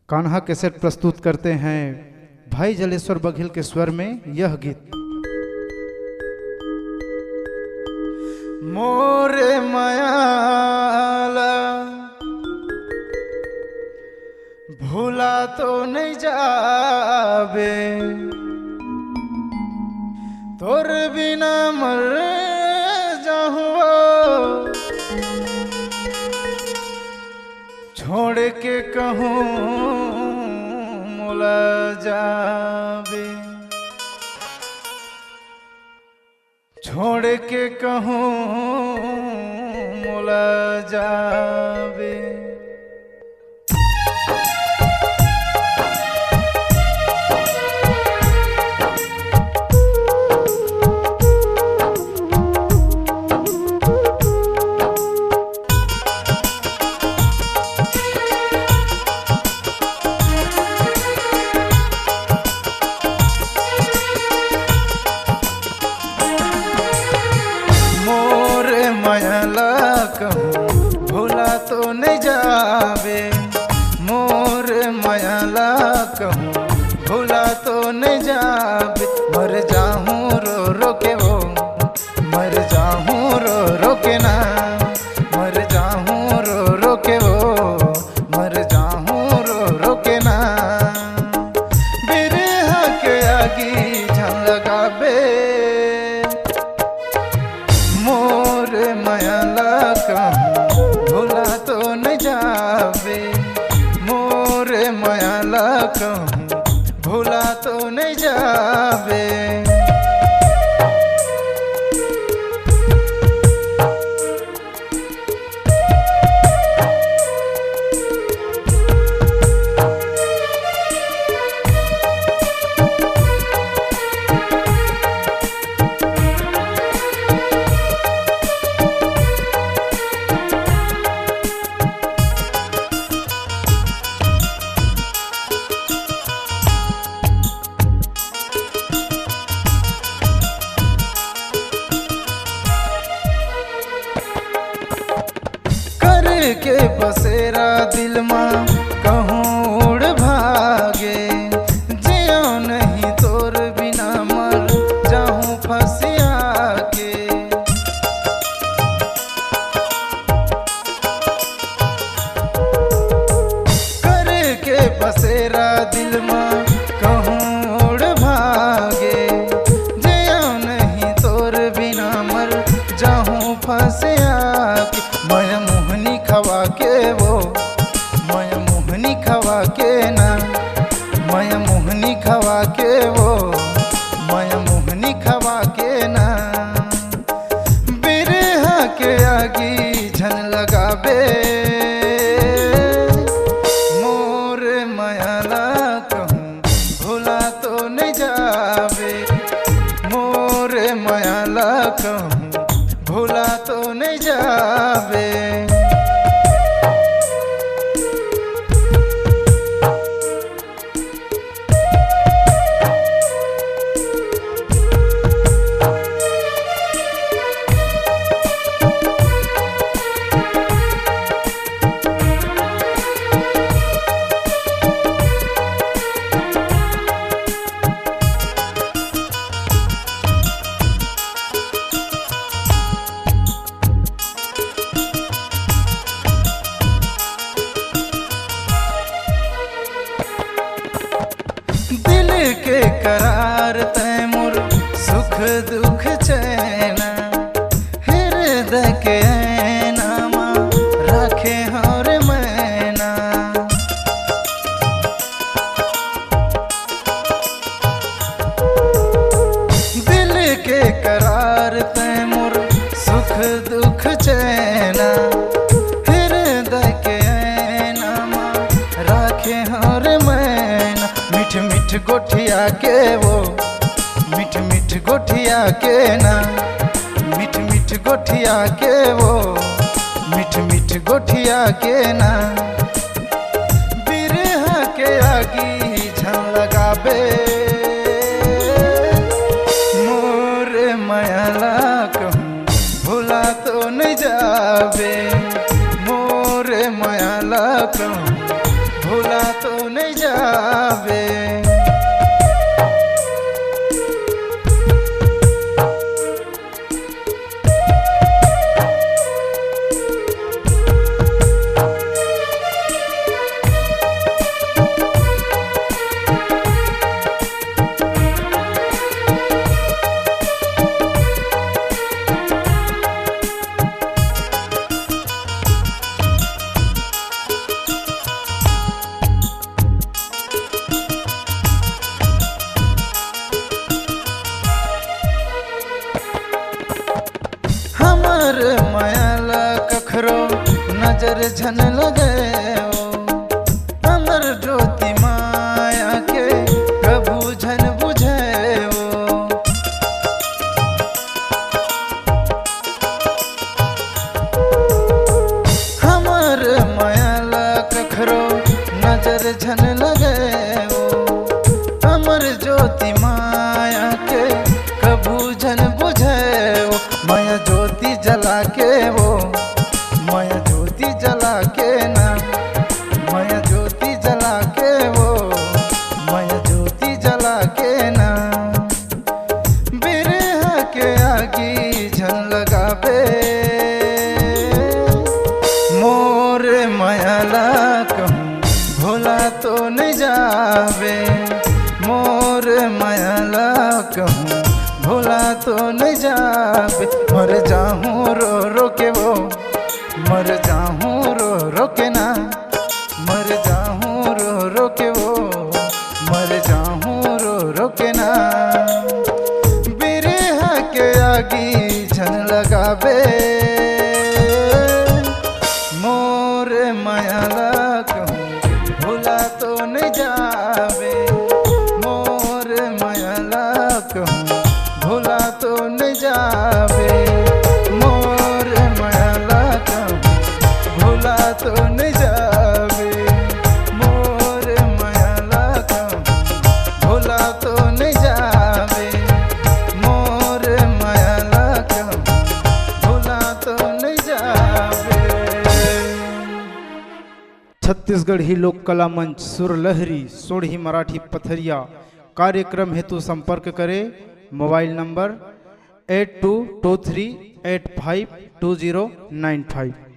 Kanha cassette प्रस्तुत करते हैं भाई जलेश्वर बघेल के स्वर में यह गीत। मोरे मायाला भूला तो नहीं जाबे, तोर बिना मर जाऊँ, छोड़ के कहूँ मोला जाबे, छोड़ के कहूँ मोला जाबे। मायाला कहूँ भूला तो नहीं जाबे, मोर मायाला कहूँ भूला तो नहीं जाबे। मर जाऊँ रो रो के वो, मर जाऊँ रो रो के ना, मर जाऊँ रो रो के वो, मर जाऊँ रो रो के ना। बिरहा के आगी झन लगाबे, मोर मायाला कहूँ भूला तो नहीं जाबे, मोर मायाला कहूँ भूला तो नहीं जाबे। के बसेरा दिल माँ कहूँ उड़ भागे, जियो नहीं तोर बिना मर जाऊँ फंसिया के। कर के बसेरा दिल माँ कहूँ उड़ भागे, जियो नहीं तोर बिना मर जाऊँ फंसिया के। मैं मोहनी खवा के वो, मैं मोहनी खवा के ना, मैं मोहनी खवा के वो, मैं मोहनी खवा के ना। बिरहा के आगी झन लगाबे, मोर मायाला कहूँ भूला तो नहीं जाबे, मोर मायाला कहूँ भूला तो नहीं जाबे। दिल के करार तैमूर सुख दुख चैना, हृदय के नामा राखे और मैना। दिल के करार तैमूर सुख दुख चैना, हृदय के नामा राखे और मैना। मिठ मिठ गोठिया के वो, मिठ मिठ गोठिया के ना, मिठ मिठ गोठिया के वो, मिठ मिठ गोठिया के ना। बिरहा के आगी झन लगाबे, मोर मायाला कहूँ भूला तो नहीं जाबे, मोर मायाला कहूँ भूला तो नहीं नहीं जावे। हमर मायाला कखरो नजर झन लगे हमर ज्योति माया के प्रभु झन बुझे हमर मायाला कखरो नजर झन लगे हमर ज्योति माया के प्रभु झन बुझे माया ज्योति जला के वो माया ज्योति जला के ना माया ज्योति जला के वो माया ज्योति जला के ना बिरह के आगी झन लगावे मोर मायाला कहूँ भोला तो नहीं जावे मोर मायाला कहूँ भोला तो नहीं जावे मर जाऊँ रो रो के वो मर जाऊँ रो रो के ना मर जाऊँ रो रो के वो मर जाऊँ रो रो के ना बिरह के आगी झन लगावे मोर मायाला कहूँ भोला तो नहीं जावे मोर मायाला कहूँ भोला तो नहीं जावे मोर मायाला कहूँ भोला तो नहीं जावे मोर मायाला कहूँ भोला तो नहीं जावे मोर मायाला कहूँ भोला तो नहीं जावे। छत्तीसगढ़ ही लोक कला मंच सुर लहरी सोढ़ी मराठी पथरिया कार्यक्रम हेतु संपर्क करें मोबाइल नंबर 8223852095।